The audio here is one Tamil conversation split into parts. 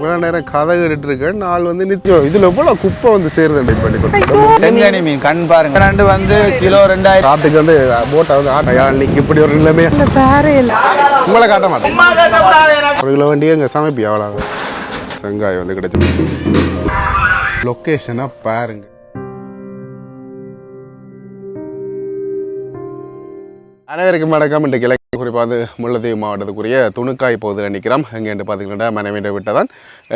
இவ்வளோ நேரம் கதை கேட்டுட்டு இருக்கேன். நாள் வந்து நித்தியம் இதில் எவ்வளோ குப்பை வந்து சேருது பண்ணி செங்கனி மீன் கண் பாருங்க. நண்டு வந்து கிலோ 2000. காத்துக்கு வந்து போட்டை வந்து ஆட்டையாளிக்கு இப்படி ஒரு நிலைமை உங்களை காட்ட மாட்டேன். 1 கிலோ வண்டியே இங்கே சமைப்பி எவ்வளோ செங்காயம் வந்து கிடைச்சி. லொக்கேஷனாக பாருங்க. அனைவருக்கும் வணக்கம். இன்றைக்கு இலக்கிய குறிப்பாக வந்து முல்லைத்தீவு மாவட்டத்துக்குரிய துணுக்காய் பகுதியில் நிற்கிறோம். எங்கேன்னு பார்த்துக்கிட்டா மனைவிட விட்டதான்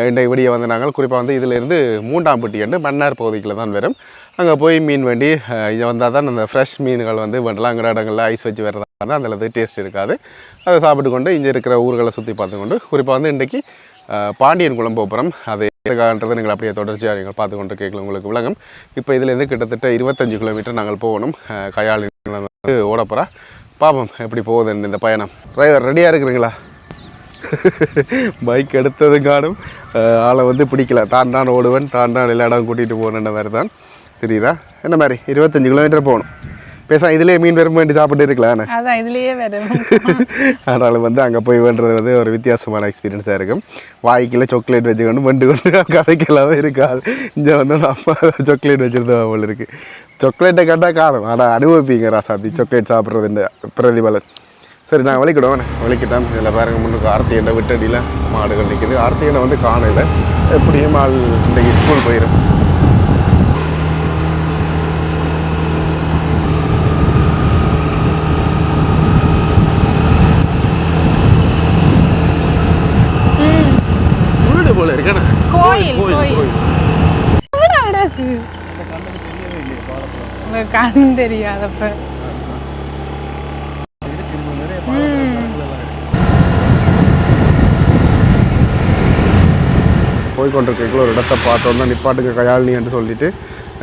இன்றைய விடிய வந்து நாங்கள் குறிப்பாக வந்து இதிலிருந்து 3ஆம் பட்டி என்று மன்னார் பகுதிக்குள்ள தான் வரும். அங்கே போய் மீன் வேண்டி இங்கே வந்தால் தான் அந்த ஃப்ரெஷ் மீன்கள் வந்து வேண்டலாம். அங்கே இடங்களில் ஐஸ் வச்சு வரதான் அந்த அளவுக்கு டேஸ்ட் இருக்காது. அதை சாப்பிட்டு கொண்டு இங்கே இருக்கிற ஊர்களை சுற்றி பார்த்துக்கொண்டு குறிப்பாக வந்து இன்றைக்கி பாண்டியன் குளம் போகிறோம். அது எதுக்காகன்றது நீங்கள் அப்படியே தொடர்ச்சியாக நீங்கள் பார்த்து கொண்டு கேட்கல உங்களுக்கு விளங்கும். இப்போ இதுலேருந்து கிட்டத்தட்ட 25 கிலோமீட்டர் நாங்கள் போகணும். கையாளி வந்து ஓடப்போகிறா. பாப்போம் எப்படி போகுதுன்னு இந்த பயணம். டிரைவர் ரெடியாக இருக்கிறீங்களா? பைக் எடுத்தது காணும் ஆளை வந்து பிடிக்கல. தான் ஓடுவேன், தான் எல்லா இடம் கூட்டிகிட்டு போகணுன்ற மாதிரி தான் தெரியுதா. என்ன மாதிரி 25 கிலோமீட்டர் போகணும். பேச இதுலேயே மீன் வரும் வேண்டி சாப்பிட்டு இருக்கலாம். அதான் இதுலேயே வரும். ஆனாலும் வந்து அங்கே போய் வேண்டுறது வந்து ஒரு வித்தியாசமான எக்ஸ்பீரியன்ஸாக இருக்கும். வாய்க்கில் சாக்லேட் வச்சுக்கொண்டு வண்டு கொண்டு கதைக்கெல்லாமே இருக்காது. இங்கே வந்து அப்பா சாக்லேட் வச்சுருந்தா போல் இருக்குது. சாக்லேட்டை கண்டால் காணும். ஆனால் அனுபவிப்பீங்க ராசாத்தி சாக்லேட் சாப்பிட்றது பிரதிபலன். சரி நான் வலிக்கிடுவேன். வலிக்கிட்டேன். இதில் பாருங்க முன்னுக்கு ஆர்த்தி எண்ணெய் விட்டடியில் மாடுகள் நிற்கிது. ஆர்த்தி எண்ணெய் வந்து காணையில் எப்படியும் ஆள் இன்றைக்கி ஸ்கூல் போயிடும். போல இருக்கேன். கோயில் கண் தெரியாதப்ப போய்கொண்டிருக்கீங்களோ ஒரு இடத்த பார்த்தோம் தான் நிப்பாட்டுக்கு கையாளினி என்று சொல்லிட்டு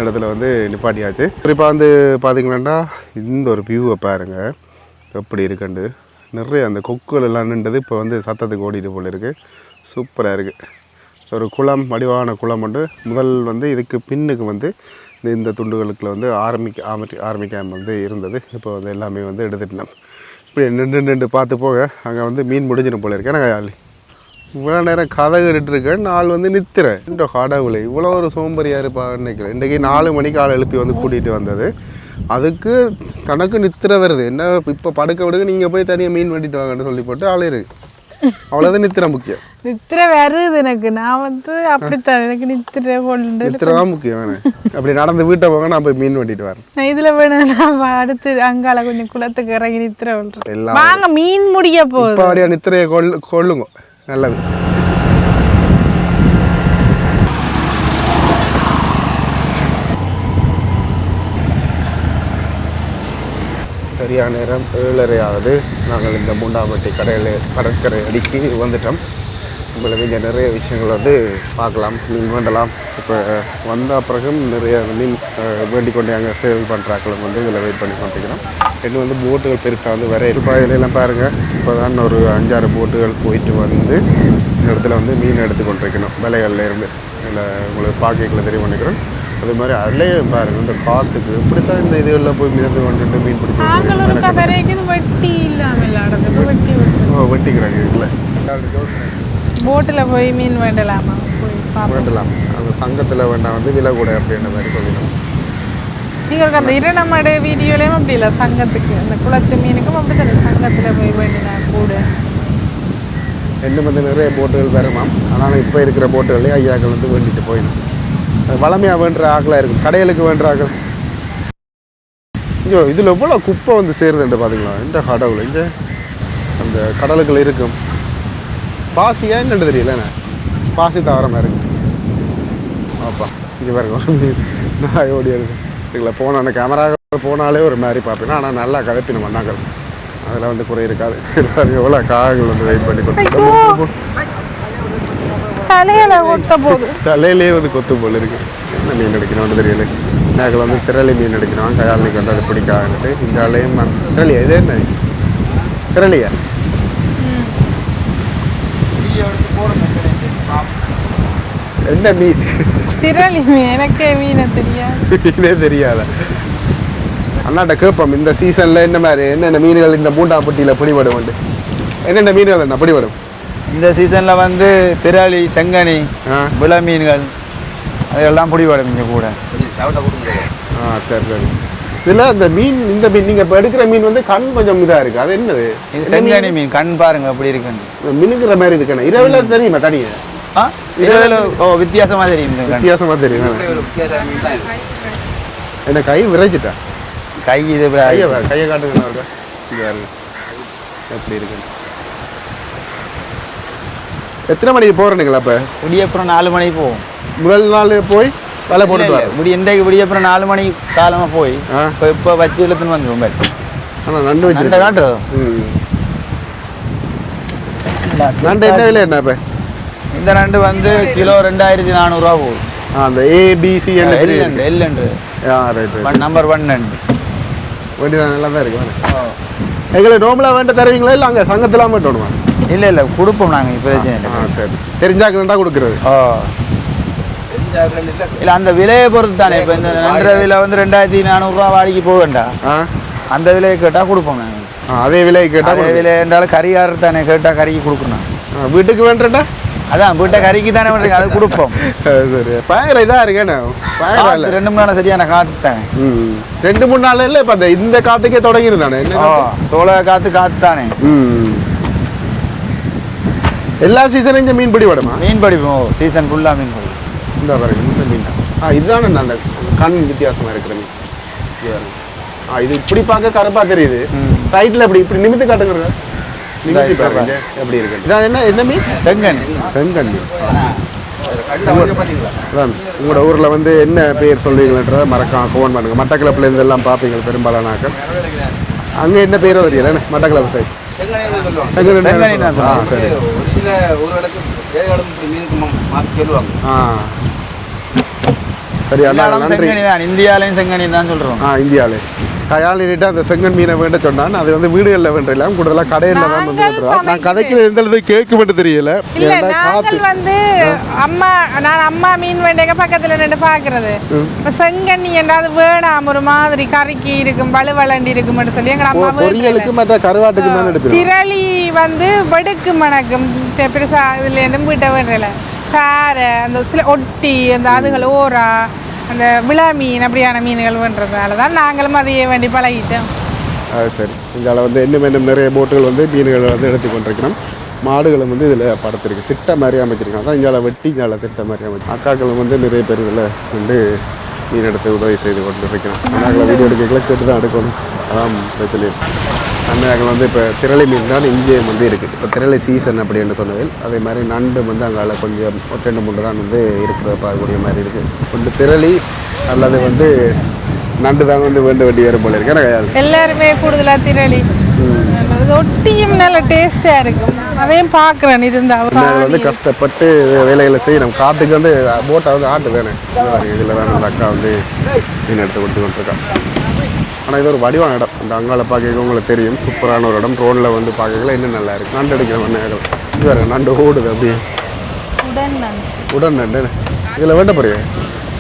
இடத்துல வந்து நிப்பாட்டியாச்சு. குறிப்பாக வந்து பார்த்தீங்கன்னா இந்த ஒரு வியூவை பாருங்க எப்படி இருக்குண்டு. நிறைய அந்த கொக்குகள் எல்லாம் நின்றது இப்போ வந்து சத்தத்துக்கு ஓடிட்டு போல இருக்குது. சூப்பராக இருக்குது. ஒரு குளம், வடிவான குளம் உண்டு. முதல் வந்து இதுக்கு பின்னுக்கு வந்து இந்த துண்டுகளுக்குள்ள வந்து ஆர்மி கேம்ப் வந்து இருந்தது. இப்போ வந்து எல்லாமே வந்து எடுத்துட்டோம். இப்படி நின்று பார்த்து போக அங்கே வந்து மீன் முடிஞ்சிடும் போல இருக்கேன். நான் இவ்வளோ நேரம் கதை கேட்டுருக்கேன். நாள் வந்து நிற்கிறேன். இந்த கடவுளை இவ்வளோ ஒரு சோம்பரியாக இருப்பா நினைக்கிறேன். இன்றைக்கி 4 மணிக்கு ஆள் எழுப்பி வந்து கூட்டிகிட்டு வந்தது. அதுக்கு கணக்கு நித்திர வருது. என்ன இப்போ படுக்க விடுங்க, நீங்கள் போய் தனியாக மீன் வெட்டிட்டு வாங்கன்னு சொல்லி போட்டு ஆள் இருக்கு. அவ்வளோதான் நித்திர முக்கியம். நித்திர வருது எனக்கு. நான் வந்து அப்படித்தான் எனக்கு நித்திர கொண்டு நித்திர தான் முக்கியம். வேணும் அப்படி நடந்து வீட்டை போங்க, நான் போய் மீன் வெட்டிட்டு வரேன். நான் இதில் வேணும். நான் அடுத்து அங்கால கொஞ்சம் குளத்துக்கு இறங்கி நித்திர கொள்றேன். எல்லாம் வாங்க மீன் முடிய போகுது. இப்போ அப்படியே நித்திரையை கொள்ளுங்க. நல்லது. சரியான நேரம் 7:30 ஆகுது. நாங்கள் இந்த 3ஆம் பட்டி கடற்கரை அடிக்கி வந்துட்டோம். உங்களுக்கு இங்கே நிறைய விஷயங்கள் வந்து பார்க்கலாம், மீன் வேண்டலாம். இப்போ வந்த பிறகும் நிறைய மீன் வேண்டிக் கொண்டு அங்கே சேல் பண்ணுறாக்களும் வந்து இதில் வெயிட் பண்ணி கொண்டிருக்கிறோம். இன்னும் வந்து போட்டுகள் பெருசாக வந்து வர பாயிலெல்லாம் பாருங்கள். இப்போ தான் ஒரு 5-6 போட்டுகள் போயிட்டு வந்து இந்த இடத்துல வந்து மீன் எடுத்து கொண்டிருக்கணும் விலைகளில் இருந்து. இதில் உங்களுக்கு பார்க்கல தெரியும் பண்ணிக்கிறோம். அதே மாதிரி அலையே பாருங்க. இந்த காற்றுக்கு இப்படித்தான் இந்த இதுகளில் போய் மிதந்து கொண்டுட்டு மீன் பிடிச்சி வெட்டிக்கிறாங்க. இல்லை போட்டில் போய் மீன் வேண்டலாமா? வேண்டலாம். அந்த சங்கத்தில் வேண்டாம் வந்து விலை கூட அப்படின்ற மாதிரி சொல்லணும். நீங்கள் அந்த இரண்டமாடு வீடியோலேயும் அப்படி இல்லை. சங்கத்துக்கு அந்த குளத்து மீனுக்கும் அப்படி தானே சங்கத்தில் போய் வேண்டினா கூட இன்னும் வந்து நிறைய போட்டுகள் வருமாம். ஆனாலும் இப்போ இருக்கிற போட்டுகள்லேயே ஐயாக்கள் வந்து வேண்டிட்டு போயிடும். வளமையாக வேண்டுற ஆக்களாக இருக்கும். கடைகளுக்கு வேண்டுற ஆக்கள். ஐயோ இதில் எவ்வளோ குப்பை வந்து சேருதுன்ட்டு பார்த்தீங்களா? இந்த கடவுள் இங்கே அந்த கடலுக்குள்ள இருக்கும். பாசியா என்னென்று தெரியல. என்ன பாசி தவற மாதிரி இருக்கு. ஆப்பா இங்கே பாருங்க நாய் ஓடி இருக்கு. இதில் போன கேமரா போனாலே ஒரு மாதிரி பார்ப்பேன். ஆனால் நல்லா கதப்பின மண்ணாக்கள். அதில் வந்து குறை இருக்காது. எவ்வளோ காகங்கள் வந்து வெயிட் பண்ணி கொடுத்து தலையிலே வந்து கொத்து போல் இருக்கு. என்ன மீன் அடிக்கணும்னு தெரியல. நாங்கள் வந்து திரளி மீன் அடிக்கணும். கையாளிக்கு வந்து அதை பிடிக்காதுன்ட்டு இந்த ஆளையும் திரளியா இதே என்ன திரளியா என்ன மீன்? திரளி மீன். எனக்கே மீனை தெரியாது. மீனே தெரியாத அண்ணாட்ட கேட்போம். இந்த சீசனில் என்ன மாதிரி என்னென்ன மீன்கள் இந்த 3ஆம் பட்டியில் பிடிபடும்? என்னென்ன மீன்கள் என்ன பிடிபடும்? இந்த சீசனில் வந்து திராளி செங்கனி விள மீன்கள் அதெல்லாம் பிடிபடும் இங்கே கூட. சரி சரி. இதில் இந்த மீன் நீங்கள் இப்போ எடுக்கிற மீன் வந்து கண் கொஞ்சம் இதாக இருக்குது. அது என்னது? இது செங்கனி மீன். கண் பாருங்க அப்படி இருக்குன்னு. மினுக்கிற மாதிரி இருக்குண்ணே. இரவில் தெரியுமா தனியாக? இரவில் வித்தியாசமாக தெரியும். வித்தியாசமாக தெரியும். என்ன கை விரைச்சிட்டா? கை இது கையை காட்டுங்கண்ணா இருக்கா? இது எப்படி இருக்கு? எத்தனை மணிக்கு போகிறீங்களா? இப்போ விடியப்புறம் 4 மணிக்கு போவோம். முதல் நாள் போய் வலை போட்டுட்டு வர இன்றைக்கு விடியப்புறம் 4 மணி காலமாக போய் இப்போ வச்சு இழுத்துன்னு வந்துடும். ஆனால் நண்டு வச்சு காட்டுறோம். நண்டு என்ன விலை என்ன இப்போ? இந்த நண்டு வந்து கிலோ 2400 போகுது. அந்த ஏபிசி எல்லுண்டு நம்பர் 1 நண்டு வண்டி நல்லா தான் இருக்கு. எங்களை நோம்பலாக வேண்ட தருவீங்களா இல்லை அங்கே சங்கத்தில் வேண்டுமா? இல்லை கொடுப்போம் நாங்கள். பிரச்சனை இல்லை. சரி. தெரிஞ்சாக்கண்டா கொடுக்குறது. இல்லை அந்த விலையை பொறுத்து தானே. இப்போ இந்த நன்ற விலை வந்து 2400 வாடிக்கு போக வேண்டாம். அந்த விலையை கேட்டால் கொடுப்போம் நாங்கள். அதே விலையை கேட்டால் விலை என்றாலும் கறிகாரர் தானே கேட்டால் கறிக்கு கொடுக்கணும். வீட்டுக்கு வேண்டா அதான் வீட்டை கறிக்கு தானே பண்ணுறீங்க, அது கொடுப்போம். சரி. பயங்கர இதாக இருக்கேண்ணே. பயங்கர இல்லை 2 3 நாள் சரியான காற்று தானே. 2 3 நாள் இல்லை. இப்போ இந்த காற்றுக்கே தொடங்கிருந்தானே. சோழ காற்று தானே. எல்லா சீசனும் இந்த மீன் பிடி விடுமா? மீன் பிடிப்போம். சீசன் ஃபுல்லாக மீன் பிடிப்போம். இந்த பாருங்க இந்த மீன் தான். இதுதானே அந்த கண் வித்தியாசமாக இருக்கிற மீன். இது இப்படி பார்க்க கருப்பாக தெரியுது. சைடில் இப்படி நிமித்து காட்டுங்க. நிமித்தி பாருங்க எப்படி இருக்கு. இதான் என்ன மீன்? செங்கன். செங்கன் மீன். உங்களோட ஊரில் வந்து என்ன பேர் சொல்லுவீங்களன்றதை மறக்காம ஃபோன் பண்ணுங்க. மட்டக்களப்பில் இருந்து எல்லாம் பார்ப்பீங்க பெரும்பாலானாக்கள். அங்கே என்ன பேரோ தெரியல. மட்டக்களப்பு சைடு செங்கனி தான். சரி. ஒரு சில ஊர்களுக்கு வேலைகளும் மீனுக்கு மாற்றி சொல்லுவாங்க. சரி அண்ணா நன்றி. செங்கனி தான். இந்தியாவிலையும் செங்கனி தான் சொல்கிறோம். இந்தியாவிலே கயாலிட்டு அந்த செங்கன் மீனை வேண்ட சொன்னான். அது வந்து வீடுகளில் வேண்டலாம், கூடுதலாக கடையில் தான் வந்து வேண்டுறோம். நான் கதைக்கு எந்த அளவுக்கு கேட்க மட்டும் தெரியல. வந்து அம்மா மீன் வேண்டிய பக்கத்துல நின்று பாக்குறது. இப்ப செங்கண்ணி என்றாவது வேணாம், ஒரு மாதிரி கறிக்கு இருக்கும், வலுவலண்டி இருக்கும்னு சொல்லி எங்க அம்மா பொரியலுக்கு மற்ற கருவாட்டுக்கு தான் எடுப்போம். திரளி வந்து வெடுக்கு மணக்கும் பெருசா இதுல இருந்து வீட்டை வேண்டல. காரை அந்த சில ஒட்டி அந்த அதுகள் ஓரா அந்த விழா மீன் அப்படியான மீன்கள் பண்ணுறதுனால தான் நாங்களும் அதையே வேண்டி பழகிட்டோம். சரி. இங்கே வந்து இன்னும் நிறைய போட்டுகள் வந்து மீன்கள் வந்து எடுத்துக்கொண்டிருக்கிறோம். மாடுகளும் வந்து இதில் படத்திருக்கு திட்ட மாதிரி அமைச்சிருக்காங்க. அதான் இங்கே வெட்டி இங்கே திட்ட மாதிரி அமைச்சு அக்காக்களும் வந்து நிறைய பேர் இதில் வந்து மீன் எடுத்து உதவி செய்து கொண்டு இருக்கிறோம். நாங்கள் வீடியோ எடுக்கல கேட்டு தான் எடுக்கணும். அதான் பிரச்சனை. அண்ணாக்கள் வந்து இப்போ திரளி மீன் தான் இங்கே வந்து இருக்குது. இப்போ திரளி சீசன் அப்படின்னு சொன்னதில் அதே மாதிரி நண்டு வந்து அங்கே கொஞ்சம் 2 3 தான் வந்து இருக்கிறத பார்க்கக்கூடிய மாதிரி இருக்குது. ஒன்று திரளி அல்லது வந்து நண்டு தான் வந்து வேண்டி வேறு போல இருக்கு. எல்லாருமே கூடுதலாக திரளி ஒட்டியும் நல்ல டேஸ்டாக இருக்கும். அதையும் பார்க்குறேன். நாங்கள் வந்து கஷ்டப்பட்டு வேலைகளை செய்யணும். காட்டுக்கு வந்து போட்டை வந்து ஆட்டு தானே. இதில் தான் அந்த அக்கா வந்து மீன் எடுத்து கொண்டுருக்கா. ஆனால் இது ஒரு வடிவான இடம். அந்த அங்கால பார்க்க உங்களுக்கு தெரியும். சூப்பரான ஒரு இடம். ரோடில் வந்து பார்க்கல இன்னும் நல்லா இருக்குது. நண்டு அடிக்கிற நேரம் இது வேறு நண்டு ஓடுது அப்படியே. உடன் நண்டு இதில் வேண்ட போறிய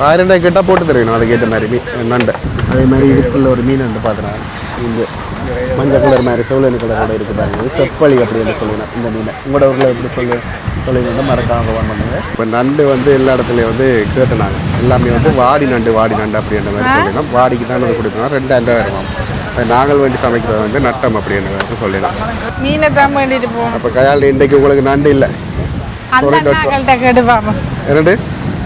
1000 கேட்டால் போட்டு தெரியணும். அதுக்கேற்ற மாதிரி மீன் நண்டு. அதே மாதிரி இதுக்குள்ள ஒரு மீன் நண்டு பார்த்துனா இந்த மஞ்சள் கலர் மாதிரி செவலனி கலரோட இருக்குது பாருங்க. செப்பளி அப்படின்னு சொல்லுவேன். இந்த மீனை உங்களோட ஊரில் எப்படி சொல்லுங்க மறக்காம ஃபோன் பண்ணுங்க. இப்போ நண்டு வந்து எல்லா இடத்துலையும் வந்து கேட்டுனாங்க. எல்லாமே வந்து வாடி நண்டு அப்படின்ற மாதிரி சொல்லிடலாம். வாடிக்கு தான் வந்து கொடுக்கணும். 2000 இருக்கும். இப்போ நாங்கள் வேண்டி சமைக்கிறது வந்து நட்டம் அப்படின்ற மாதிரி சொல்லலாம். மீனை தான் வேண்டிட்டு போவோம். அப்போ கையால் இன்றைக்கு உங்களுக்கு நண்டு இல்லை. என்னண்டு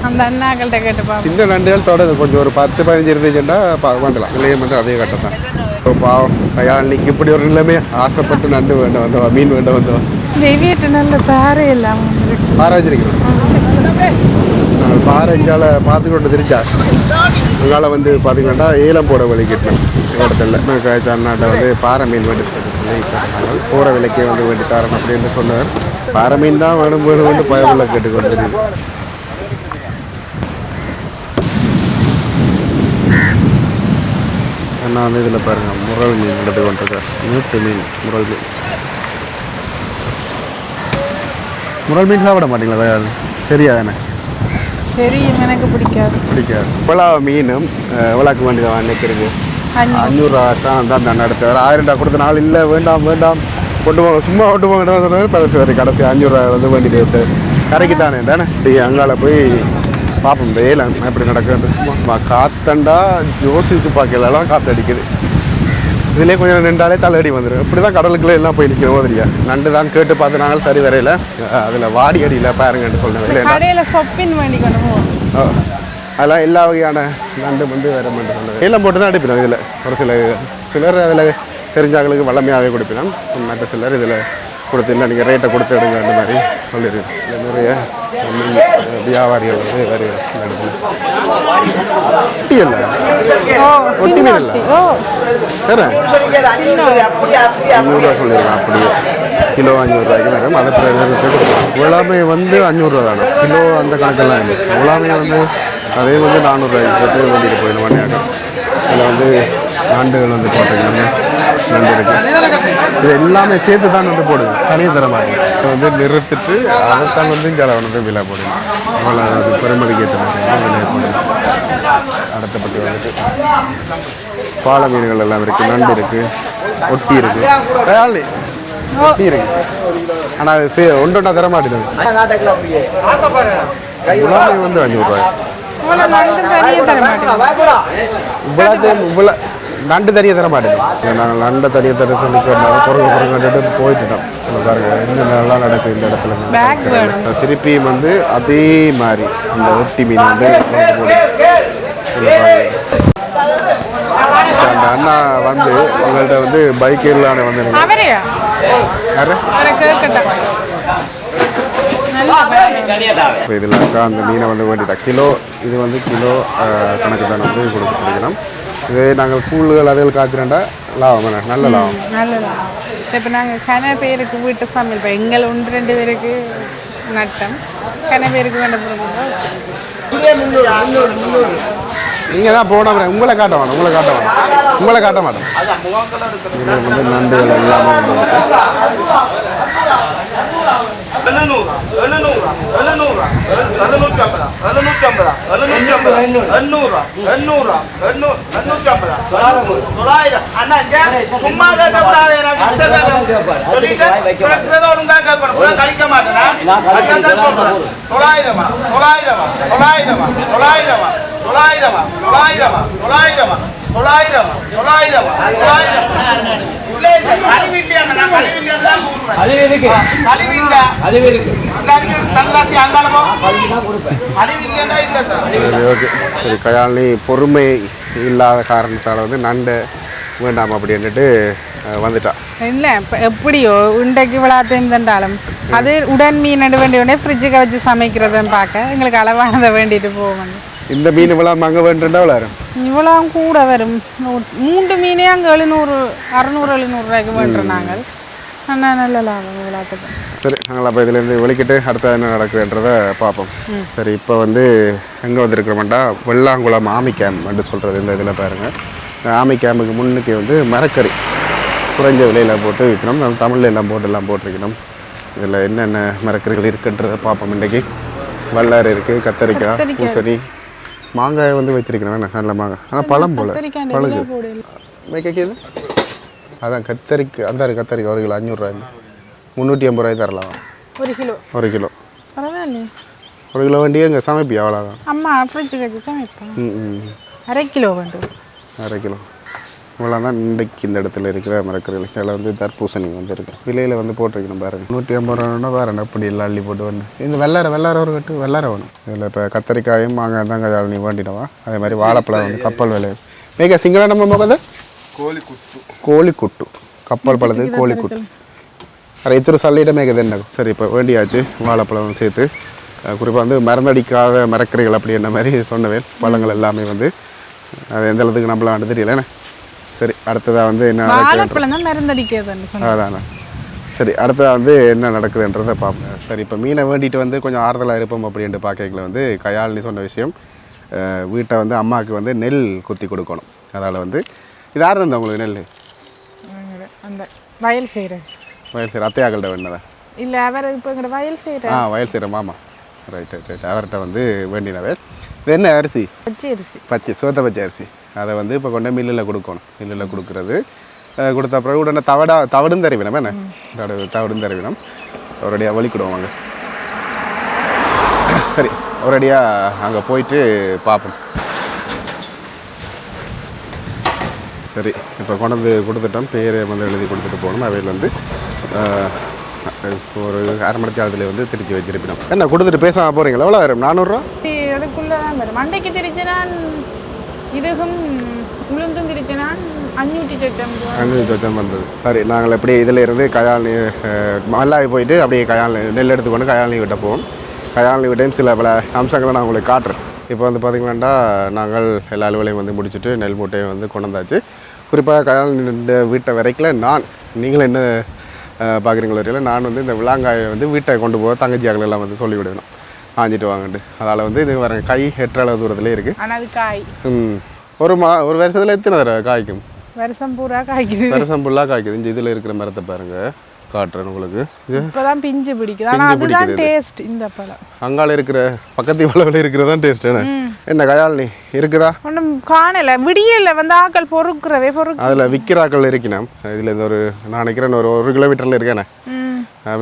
அந்த அண்ணாக்கள்கிட்ட கேட்டுப்பாங்க. சின்ன நண்டுகள் தொடருது. கொஞ்சம் ஒரு 10 15 இருந்துச்சுன்னா வேண்டலாம். இல்லையே வந்து அதே கட்ட தான். இப்போ பாவம் கையாளிக்கு இப்படி ஒரு நிலைமை. ஆசைப்பட்டு நண்டு வேண்ட வந்தவா, மீன் வேண்ட வந்தவா. வீட்டு நல்ல பாறை எல்லாம் பாறை வச்சிருக்கிறோம். நாங்கள் பாறை இஞ்சால பார்த்துக்கொண்டு தெரிஞ்சா அங்கால வந்து பார்த்திங்கன்னா ஏலம் போட வழி கிட்டோம். இடத்துல நான் அண்ணாட்ட வந்து பாறை மீன் வேண்டி சொல்லி போகிற விலைக்கே வந்து வேண்டி தரணும் அப்படின்னு சொன்னார். பாறை மீன் தான் வேணும் வேணும் பயமுள்ள கேட்டுக்கொண்டு நான் வந்து இதில் பாருங்கள் முரல் மீன் எடுத்து கொண்டிருக்கேன். மீட்டு மீன் முரல் மீன் சாப்பிட மாட்டீங்களா? தெரியாதானே? தெரியும், எனக்கு பிடிக்காது. புலா மீனும் விளாக்கு வேண்டியதான் நினைக்கிறது 500 ரூபா தான் அந்த நடத்துவார். 1000 ரூபா கொடுத்த நாள் இல்லை வேண்டாம் கொண்டு போங்க சும்மா கொண்டு போங்க தான் சொன்னாலும் பரிசு வரை கடைசி 500 ரூபா வந்து வேண்டிட்டு விட்டு கரைக்கு தானே தானே அங்கால போய் பார்ப்போம் இந்த ஏலம் எப்படி நடக்குது சும்மா காத்தண்டா யோசிச்சு பார்க்கலாம் காற்று அடிக்குது இதுலேயே கொஞ்சம் நின்றாலே தலையடி வந்துடும் இப்படி தான் கடலுக்குள்ளே எல்லாம் போய் நிற்கிற மாதிரியா நண்டு தான் கேட்டு பார்த்து நாங்கள் சரி வரையில அதில் வாடி அடியில் பாருங்கன்னு சொன்னேன் கடையில் சொப்பின் வேண்டி கொண்டு போவோம் அதெல்லாம் எல்லா வகையான நண்டு வந்து வேற மாதிரி சொன்னது ஏலம் போட்டு தான் அடிப்பினோம் இதில் ஒரு சிலர் அதில் தெரிஞ்சாங்களுக்கு வளமையாகவே கொடுப்பினோம் மற்ற சிலர் இதில் கொடுத்து இல்லை நீங்கள் ரேட்டை கொடுத்து எடுங்க அந்த மாதிரி சொல்லிடுது இல்லை நிறைய வியாபாரிகள் வந்து வேறு ஒட்டி இல்லை ஒட்டி மீன் இல்லை வேற 500 சொல்லிடுறேன் அப்படியே கிலோ 500 ரூபாய்க்கு வரும் அதை உலாமை வந்து 500 ரூபா தானே கிலோ அந்த கணக்கெல்லாம் இல்லை உலாமை வந்து அதே வந்து 400 ரூபாய்க்கு போட்டு வேண்டிட்டு போயிடும் மணியாக இதில் வந்து நண்டுகள் வந்து போட்டிருக்காங்க நண்டு இருக்கு இது எல்லாமே சேர்த்து தான் வந்து போடுங்க தனியாக தர மாட்டேங்க இதை வந்து நிறுத்திட்டு அதைத்தான் வந்து இங்கே வந்து விலை போடுங்க அவ்வளோ அது பெருமதிக்கு ஏற்ற மாதிரி விலையை போடுங்க அடுத்தப்பட்டு வந்துட்டு பாலை மீன்கள் எல்லாம் இருக்குது நண்டு இருக்குது ஒட்டி இருக்குது ஒட்டி இருக்கு ஆனால் அது ஒன்றொண்டா தர மாட்டேங்குது உலாமை வந்து 500 ரூபாய் நண்டு தனியாக தர மாட்டேங்குது நாங்கள் நண்டை தனியாக தர சொல்லி குறைஞ்சிட்டு போயிட்டுட்டோம் பாருங்க என்ன நல்லா நடக்குது இந்த இடத்துல திருப்பியும் வந்து அதே மாதிரி இந்த ஒட்டி மீன் வந்து அந்த அண்ணா வந்து உங்கள்கிட்ட வந்து பைக் இல்லாத வந்து இதில் இருக்கா அந்த மீனை வந்து வேண்டிட்டா கிலோ இது வந்து கிலோ கணக்கு தான் வந்து கொடுக்கணும் இதே நாங்கள் கூழ்கள் அதில் காய்ச்சினா லாபம் நல்ல லாபம் நல்ல லாபம் இப்போ நாங்கள் கன பேருக்கு வீட்டு சமையல் இப்போ எங்கள் 1-2 பேருக்கு நட்டம் கன பேருக்கு வேண்ட போகிறோம் நீங்கள் தான் போன உங்களை காட்ட வேணும் உங்களை காட்ட மாட்டோம் இதில் வந்து நண்டுகள் எல்லாமே வந்து சரி கயாழ்னி பொறுமை இல்லாத காரணத்தால் வந்து நண்டை வேண்டாம் அப்படின்ட்டு வந்துட்டா இல்லை இப்போ எப்படியோ இன்றைக்கு விழாத்தையும் தண்டாலும் அது உடன் மீன் நடு வேண்டிய உடனே ஃப்ரிட்ஜுக்கு வச்சு சமைக்கிறதுன்னு பார்க்க எங்களுக்கு அளவானதை வேண்டிட்டு போவோம் இந்த மீன் இவ்வளோ அங்கே வேண்டுண்டா வரும் இவ்வளோ கூட வரும் 3 மீனே அங்கே 600-700 ரூபாய்க்கு வேண்டுறோம் நாங்கள் ஆனால் நல்ல லாபம் விழாத்துக்கு சரி நாங்கள் அப்போ இதுலேருந்து வெளிக்கிட்டு அடுத்த என்ன நடக்குதுன்றதை பார்ப்போம் சரி இப்போ வந்து எங்கே வந்திருக்கிறோம்டா வெள்ளாங்குளம் ஆமி கேம்ப் என்று சொல்கிறது இந்த இதில் பாருங்கள் இந்த ஆமி கேம்புக்கு முன்னுக்கு வந்து மரக்கறி குறைஞ்ச விலையில் போட்டு விற்கணும் நம்ம தமிழில் எல்லாம் போட்டிருக்கணும் இதில் என்னென்ன மரக்கறிகள் இருக்குன்றதை பார்ப்போம் இன்றைக்கி வல்லாறு இருக்குது கத்தரிக்காய் பூசணி மாங்காய் வந்து வச்சிருக்கணும் நல்ல மாங்காய் ஆனால் பழம் போல் பழகு மேய்க்கது அதான் கத்தரிக்காய் அந்த கத்தரிக்காய் 1 கிலோ 500 ரூபாய் 350 ரூபாய் தரலாம் 1 கிலோ பரவாயில்ல 1 கிலோ வண்டியே இங்கே சமைப்பியா அவ்வளோதான் அம்மா ஃப்ரிட்ஜுக்கு வச்சு சமைப்பேன் 1/2 கிலோ வேண்டும் 1/2 கிலோ இவ்வளோ தான் இன்றைக்கு இந்த இடத்துல இருக்கிற மரக்கறிகள் இதில் வந்து தர்பூசணி வந்து இருக்கு விலையில் வந்து போட்டிருக்கணும் பாருங்க 150 ரூபான்னா வேறு அப்படி இல்லை அள்ளி போட்டு வந்து இந்த வெள்ளார ஒரு கட்டு வெள்ளார வேணும் இதில் இப்போ கத்தரிக்காயும் மாங்காய் தான் கஜால் நீ வேண்டினவா அதே மாதிரி வாழைப்பழம் வந்து கப்பல் விலை மேக சிங்கள நம்ம முகது கோழிக்குட்டு கப்பல் பழது கோழிக்குட்டு அரை இத்திரு சல்லிட மேகது என்ன சரி இப்போ வேண்டியாச்சு வாழைப்பழம் சேர்த்து குறிப்பாக வந்து மருந்தடிக்காத மரக்கறிகள் அப்படின்ற மாதிரி சொன்னவேன் பழங்கள் எல்லாமே வந்து அது எந்த அளவுக்கு நம்மளாண்டு தெரியல சரி அடுத்ததாக வந்து என்ன நடக்குது அதாண்ணா சரி அடுத்ததாக வந்து என்ன நடக்குதுன்றதை பார்ப்போம் சரி இப்போ மீனை வேண்டிட்டு வந்து கொஞ்சம் ஆறுதலாக இருப்போம் அப்படின்ட்டு பார்க்கல வந்து கயாழ்னி சொன்ன விஷயம் வீட்டை வந்து அம்மாவுக்கு வந்து நெல் குத்தி கொடுக்கணும் அதனால் வந்து இது யார் இருந்தா உங்களுக்கு நெல் அந்த வயல் செய்கிற அத்தையாக்கள்கிட்ட வேண்டினதா இல்லை அவர் இப்போ எங்களோட வயல் செய்கிற வயல் செய்கிற மாமா ரைட் அவர்கிட்ட வந்து வேண்டினவே இது என்ன அரிசி பச்சை அரிசி பச்சை சோத்த பச்சை அரிசி அதை வந்து இப்போ கொண்டு மில்லில் கொடுக்கணும் மில்லில் கொடுக்குறது கொடுத்த பிறகு உடனே தவிடும் தருவினம் என்ன தவிடும் தருவினம் ஒரேடியாக வலிக்கிடுவாங்க. சரி ஒரேடியாக அங்கே போயிட்டு பார்ப்போம். சரி இப்போ கொண்டு கொடுத்துட்டோம், பேரை வந்து எழுதி கொடுத்துட்டு போகணும். அவையில் வந்து ஒரு அரை மணி நேரத்தில் வந்து திருச்சி வச்சிருப்பினோம். என்ன கொடுத்துட்டு பேசாமல் போகிறீங்களா? எவ்வளோ வரும்? 400 அதுக்குள்ளே தான் வரும். மண்டைக்கு திருச்சினான் இதுக்கும் உளுந்தும் திருச்சினான் 500 வந்தது. சரி நாங்கள் எப்படி இதில் இருந்து கயாழ்னி மல்லாவி போயிட்டு அப்படியே கயாழ்னி நெல் எடுத்துக்கொண்டு கயாழ்னி விட்ட போவோம். கயாழ்னி விட்டையும் சில பல அம்சங்களை நான் உங்களுக்கு காட்டுறேன். இப்போ வந்து பார்த்திங்கன்னா நாங்கள் எல்லா அலுவலையும் வந்து முடிச்சுட்டு நெல் மூட்டையை வந்து கொண்டு வந்தாச்சு. குறிப்பாக கயாழ்னி வீட்டை வரைக்கும் நீங்களும் என்ன பார்க்குறீங்களோ தெரியல, நான் வந்து இந்த விளாங்காயை வந்து வீட்டை கொண்டு போக தங்கச்சியாக்கள் எல்லாம் வந்து சொல்லி விடணும் ஆஞ்சிட்டு வாங்கட்டு. அதனால் வந்து இது வர கை எட்டுற அளவு தூரத்தில் இருக்குது. ஆனால் அது காய் ஒரு வருஷத்தில் எத்தனை தடவை காய்க்கும்? வருஷம் பூரா காய்க்குது. வருஷம் ஃபுல்லாக காய்க்குது. இந்த இதில் இருக்கிற மரத்தை பாருங்கள், காட்டுறேன் உங்களுக்கு. இப்போதான் பிஞ்சு பிடிக்குது. ஆனால் அதுதான் டேஸ்ட். இந்த பழம் அங்கால இருக்கிற பக்கத்து வளவில் இருக்கிறதான் டேஸ்ட். என்ன கயாழ்னி இருக்குதா? ஒன்றும் காணலை. விடியல வந்து ஆக்கள் பொறுக்கிறவே அதில் விற்கிற ஆக்கள் இருக்கணும். இதில் இந்த ஒரு நான் நினைக்கிறேன் ஒரு கிலோமீட்டரில் இருக்கேனே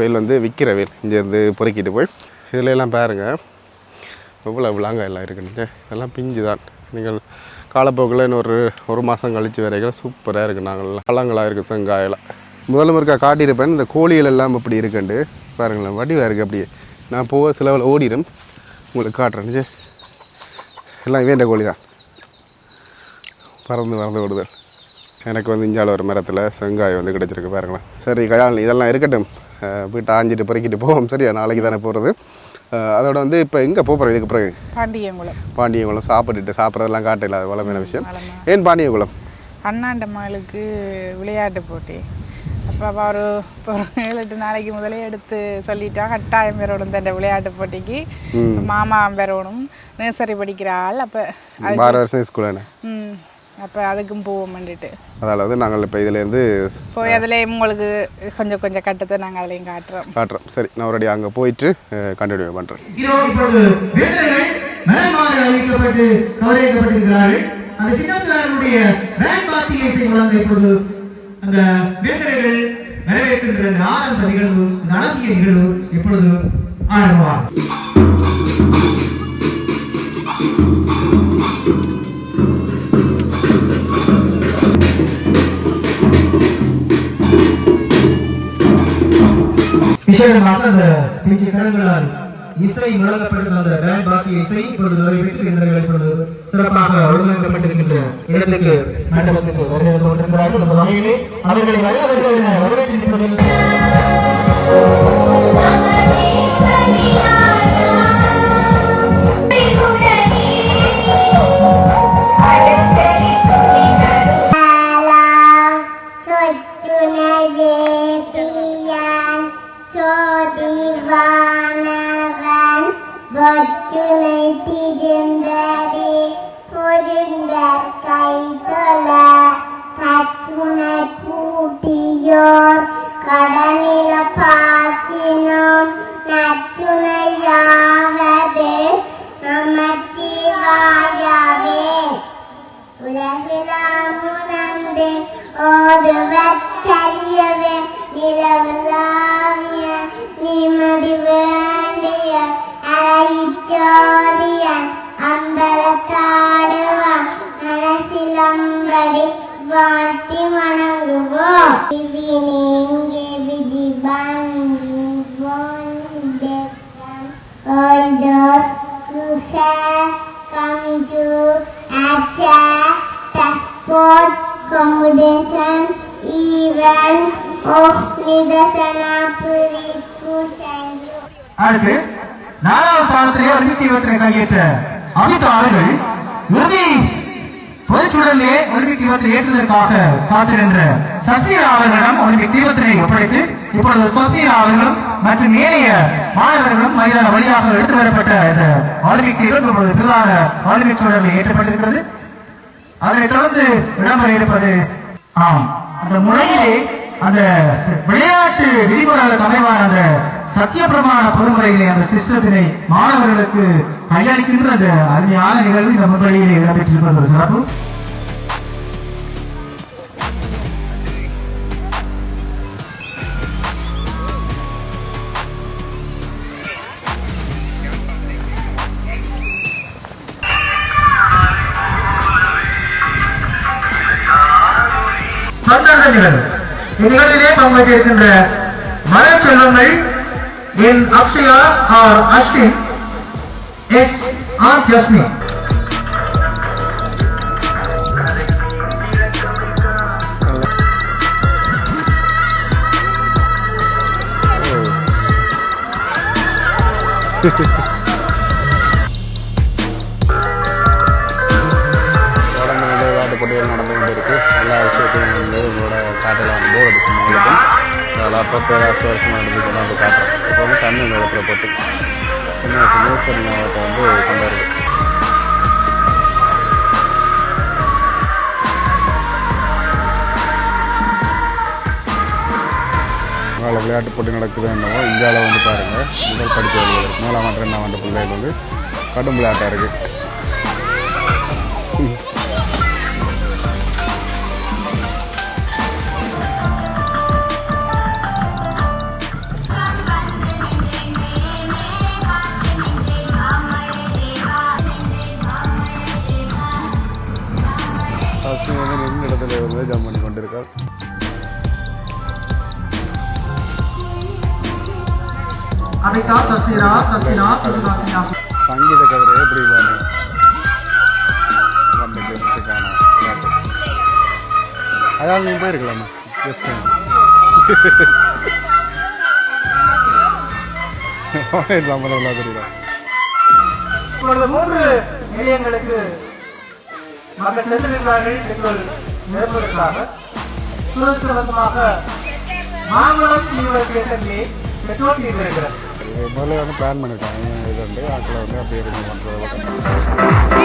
வெயில் வந்து விற்கிற வெயில் இங்கேருந்து பொறுக்கிட்டு போய் இதில் எல்லாம் பாருங்கள் எவ்வளோ விளாங்காய் எல்லாம் இருக்குன்னு. எல்லாம் பிஞ்சு தான். நீங்கள் காலப்போக்கில் இன்னொரு ஒரு மாதம் கழித்து வரைக்கும் சூப்பராக இருக்குது. நாங்கள் பழங்களாக இருக்குது செங்காயெல்லாம். முதல்ல இருக்கா காட்டியிருப்பேன். இந்த கோழிகள் எல்லாம் இப்படி இருக்குண்டு பாருங்களேன், வடிவாக இருக்குது. அப்படியே நான் போக சிலவில் ஓடிடும், உங்களுக்கு காட்டுறேன். எல்லாம் வேண்ட கோழி தான், பறந்து ஓடுதல். எனக்கு வந்து இஞ்சால ஒரு மரத்தில் செங்காய் வந்து கிடச்சிருக்கு பாருங்களேன். சரி கயாழ்னி இதெல்லாம் இருக்கட்டும், வீட்டை ஆஞ்சிட்டு பொறுக்கிட்டு போவோம். சரியா, நாளைக்கு தானே போகிறது. அதோட வந்து இப்போ எங்கே போகிறோம் இதுக்கு பிறகு? பாண்டியங்குளம் சாப்பிட்றதெல்லாம் காட்டல, அது வளமான விஷயம். ஏன் பாண்டியங்குளம்? அண்ணாண்ட மகளுக்கு விளையாட்டு போட்டி. அப்போ ஒரு 7-8 நாளைக்கு முதலே எடுத்து சொல்லிட்டா கட்டாயம் பெறணும் இந்த விளையாட்டு போட்டிக்கு. மாமா பெறணும், நர்சரி படிக்கிற ஆள். அப்போ 6 வருஷம் ஸ்கூலான அப்போ அதுக்கும் போவோம் பண்ணிட்டு. அதாவது நாங்கள் இப்போ இதுலேருந்து போய் அதுலேயும் உங்களுக்கு கொஞ்சம் கட்டத்தை நாங்கள் அதுலேயும் காட்டுறோம். சரி நான் ஒரு அங்கே போயிட்டு கண்டினியூ பண்ணுறேன். அந்த சின்னத்தினுடைய பேண்ட் பார்ட்டியை செய்வாங்க. இப்பொழுது அந்த வேந்தர்கள் நிறைவேற்றுகின்ற அந்த ஆரம்ப நிகழ்வு, அந்த அழகிய நிகழ்வு இப்பொழுது ஆரம்பமாகும். விசேஷமாக அந்த பேச்சு கரங்களால் இசை முழங்கப்பட்டிருந்த அந்த பேண்ட் பாத்திய இசை இப்பொழுது நிறைவேற்றி வேந்தர்கள் இப்பொழுது சிறப்பாக ஒழுங்கமைக்கப்பட்டிருக்கின்ற இடத்துக்கு மண்டபத்துக்கு வருகிறது கொண்டிருக்கிறார்கள். அந்த வகையிலே அவர்களை வல்லவர்கள் வரவேற்றிருப்பதில் அடுத்து 4வது ஸ்தானத்திலே ஒலிம்பிக் தீவிரத்தினை கையேற்ற அமித் அவர்கள் இறுதி பொதுச்சூழலே ஒலிம்பிக் தீவிரத்தை ஏற்றுவதற்காக காத்திருந்த சஸ்மிரா அவர்களிடம் ஒலிம்பிக் தீவிரத்தினை ஒப்படைத்து இப்பொழுது சஸ்மிரா அவர்களும் மற்றும் ஏனைய மாணவர்களும் மைதான வழியாக எடுத்து வரப்பட்ட இந்த ஒலிம்பிக் தீவிரம் இப்பொழுது பிரதான ஒலிம்பிக் சூழலில் ஏற்றப்பட்டிருக்கிறது. அதனைத் தொடர்ந்து இடம்பெற இருப்பது அந்த முறையிலே அந்த விளையாட்டு விதிமுறைகளுக்கு அமைவான அந்த சத்திய பிரமாண பொறுமுறையிலே அந்த சிஸ்டத்தினை மாணவர்களுக்கு கையளிக்கின்ற அந்த அருமையான நிகழ்வு இந்த முறையிலே இடம்பெற்றிருப்பது ஒரு சிறப்பு. பந்தாட்ட நிகழ்வு. இந்நிகழ்விலே பங்கேற்றிருக்கின்ற மலர் செல்வங்கள் N Akshaya R Ashwin S R Jasmin. தொடர்ந்து வந்து விளையாட்டு போட்டிகள் நடந்து கொண்டு இருக்குது. எல்லா விஷயத்தையும் வந்து உங்களோட காட்டில் வந்து போர் அடிக்கும் உங்களுக்கும். அதில் அப்பப்போ ஏதாச்சும் வருஷமாக நடந்து கொண்டு வந்து காட்டுறோம். இப்போ வந்து தண்ணி இந்த இடத்துல போட்டு சின்ன நியூஸ் தெரிஞ்சவத்தை வந்து கொண்டு வருது. அதில் விளையாட்டு போட்டி நடக்குது என்னவோ இந்தியாவில் வந்து பாருங்கள் முதல் படிக்க வருவது 4ஆம் ஆண்டு 2ஆம் ஆண்டு பிள்ளைகள் வந்து கடும் விளையாட்டாக இருக்குது. வந்து இடத்துல வந்து ஜம்ப் பண்ணி கொண்டிருக்கார். சங்கீத கதிரை எப்படி இல்லாமல் அதாவது நீங்கள் போயிருக்கலாமா தெரியல. இப்பொழுது 3 நிலையங்களுக்கு மக்கள் சென்றிருக்கிறார்கள். பெண்கள் நிரப்புவதற்காக சுதந்திரமாக மாங்குளம் யூனிவர்சிட்டியிலே பெட்ரோல் தீர்ந்திருக்கிறது. முதல்ல வந்து பிளான் பண்ணிட்டாங்க இது வந்து ஆக்கில் வந்து அப்படி இருந்து பண்ணுறது.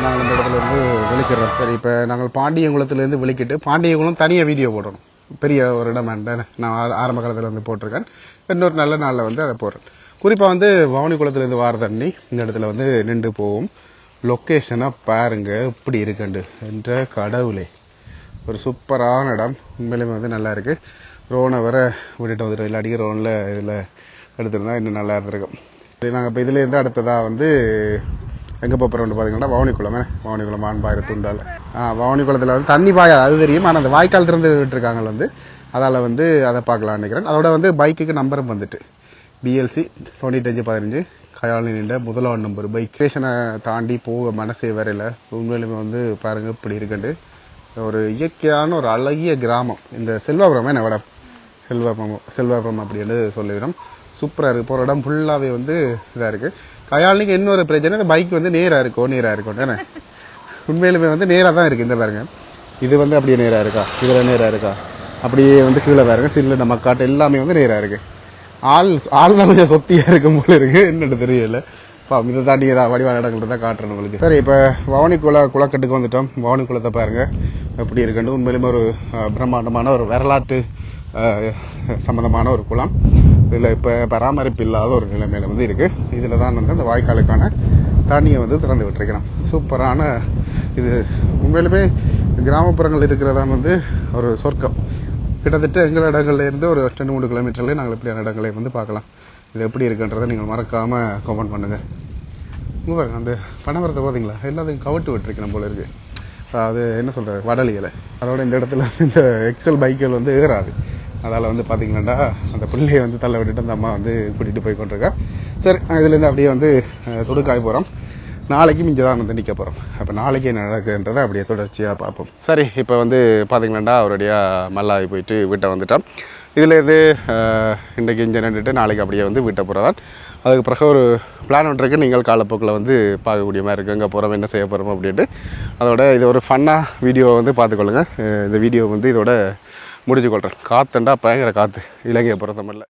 நாங்கள் இந்த இடத்துல இருந்து விழிக்கிறோம். சரி, இப்போ நாங்கள் பாண்டியங்குளத்துலேருந்து விழிக்கிட்டு பாண்டியங்குளம் தனியாக வீடியோ போடணும். பெரிய ஒரு இடம் நான் ஆரம்ப காலத்தில் வந்து போட்டிருக்கேன். இன்னொரு நல்ல நாளில் வந்து அதை போடுறேன். குறிப்பாக வந்து பவானிக்குளத்துலேருந்து வார தண்ணி இந்த இடத்துல வந்து நின்று போகும். லொக்கேஷனாக பாருங்க இப்படி இருக்குண்டு என்ற கடவுளே, ஒரு சூப்பரான இடம். உண்மையிலுமே வந்து நல்லா இருக்குது. ரோனை வர விட்டுட்டு வந்துட்டு இல்லாட்டிக்கு ரோனில் இதில் எடுத்துருந்தா இன்னும் நல்லா இருந்திருக்கும். சரி, நாங்கள் இப்போ இதுலேருந்து அடுத்ததாக வந்து எங்கே போகிறோம்னு பார்த்தீங்கன்னா பவானிக்குளம் மான்பாயிர துண்டால் பவானிக்குளத்தில் வந்து தண்ணி பாயாது அது தெரியும். ஆனால் அந்த வாய்க்கால் திறந்து விட்டுருக்காங்க வந்து அதால் வந்து அதை பார்க்கலான்னு நினைக்கிறேன். அதோட வந்து பைக்குக்கு நம்பரும் வந்துட்டு BLC 9515 கயால் நின்ற முதலாவது நம்பர் பைக். ஸ்டேஷனை தாண்டி போக மனசே வரையில் உண்மையிலுமே வந்து பாருங்கள் இப்படி இருக்குண்டு ஒரு இயற்கையான ஒரு அழகிய கிராமம். இந்த செல்வாபுரம் என்ன விட செல்வாபுரம் அப்படின்னு சொல்லிவிடும். சூப்பராக இருக்குது. போகிற இடம் ஃபுல்லாகவே வந்து இதாக இருக்குது. கயாலிக்கு இன்னொரு பிரச்சனை, இந்த பைக் வந்து நேராக இருக்கும் ஏன்னா உண்மையிலுமே வந்து நேராக தான் இருக்குது. இந்த பாருங்க இது வந்து அப்படியே நேராக இருக்கா, இதில் நேராக இருக்கா, அப்படியே வந்து கீழே பாருங்க சில்லு நம்ம காட்டு எல்லாமே வந்து நேராக இருக்குது. ஆள் தான் கொஞ்சம் சொத்தியாக இருக்கும் போல இருக்குது. என்னென்னு தெரியல. இதை தாண்டி ஏதாவது வடிவான இடங்கள் தான் காட்டுறேன் உங்களுக்கு. சரி, இப்போ குளக்கட்டுக்கு வந்துட்டோம். பவானிக்குளத்தை பாருங்கள் எப்படி இருக்குன்னு. உண்மையிலுமே ஒரு பிரம்மாண்டமான ஒரு வரலாற்று சம்பந்தமான ஒரு குளம். இதில் இப்போ பராமரிப்பு இல்லாத ஒரு நிலைமையில வந்து இருக்குது. இதில் தான் வந்து அந்த வாய்க்காலுக்கான தண்ணியை வந்து திறந்து விட்டுருக்கணும். சூப்பரான இது. உண்மையிலுமே கிராமப்புறங்கள் இருக்கிறதான் வந்து ஒரு சொர்க்கம். கிட்டத்தட்ட எங்கள் இடங்கள்ல இருந்து ஒரு 2-3 கிலோமீட்டர்லேயே நாங்கள் இப்படியான இடங்களை வந்து பார்க்கலாம். இது எப்படி இருக்குன்றதை நீங்கள் மறக்காமல் கமெண்ட் பண்ணுங்கள். இங்கே பாருங்க, அந்த பனைமரத்தை பார்த்தீங்களா, எல்லாத்தையும் கவட்டு விட்டுருக்கணும் போல இருக்குது. அது என்ன சொல்கிறது, வடலியலை. அதோட இந்த இடத்துல இந்த எக்ஸல் பைக்குகள் வந்து ஏறாது. அதால் வந்து பார்த்தீங்கன்னா அந்த பிள்ளையை வந்து தள்ள விட்டுட்டு அந்த அம்மா வந்து கூட்டிகிட்டு போய் கொண்டிருக்கா. சரி, இதுலேருந்து அப்படியே வந்து தொடுக்காய் போகிறோம். நாளைக்கு இங்கே தான் வந்து நிற்க போகிறோம். அப்போ நாளைக்கு என்ன நடக்குதுன்றதை அப்படியே தொடர்ச்சியாக பார்ப்போம். சரி, இப்போ வந்து பார்த்தீங்கன்னா அவருடைய மல்லாவி போயிட்டு வீட்டை வந்துட்டோம். இதுலேருந்து இன்றைக்கி இங்கே நின்றுட்டு நாளைக்கு அப்படியே வந்து வீட்டை போகிறதான். அதுக்கு பிறகு ஒரு பிளான் ஒன்றிருக்கு. நீங்கள் காலப்போக்கில் வந்து பார்க்கக்கூடிய மாதிரி இருக்குது. எங்கே போகிறோம், என்ன செய்ய போகிறோம் அப்படின்ட்டு. அதோட இது ஒரு ஃபன்னாக வீடியோ வந்து பார்த்துக்கொள்ளுங்க. இந்த வீடியோ வந்து இதோட முடிச்சு கொள்கிறேன். காற்றுண்டா பயங்கர காற்று இலங்கையை பொறுத்தமில்லை.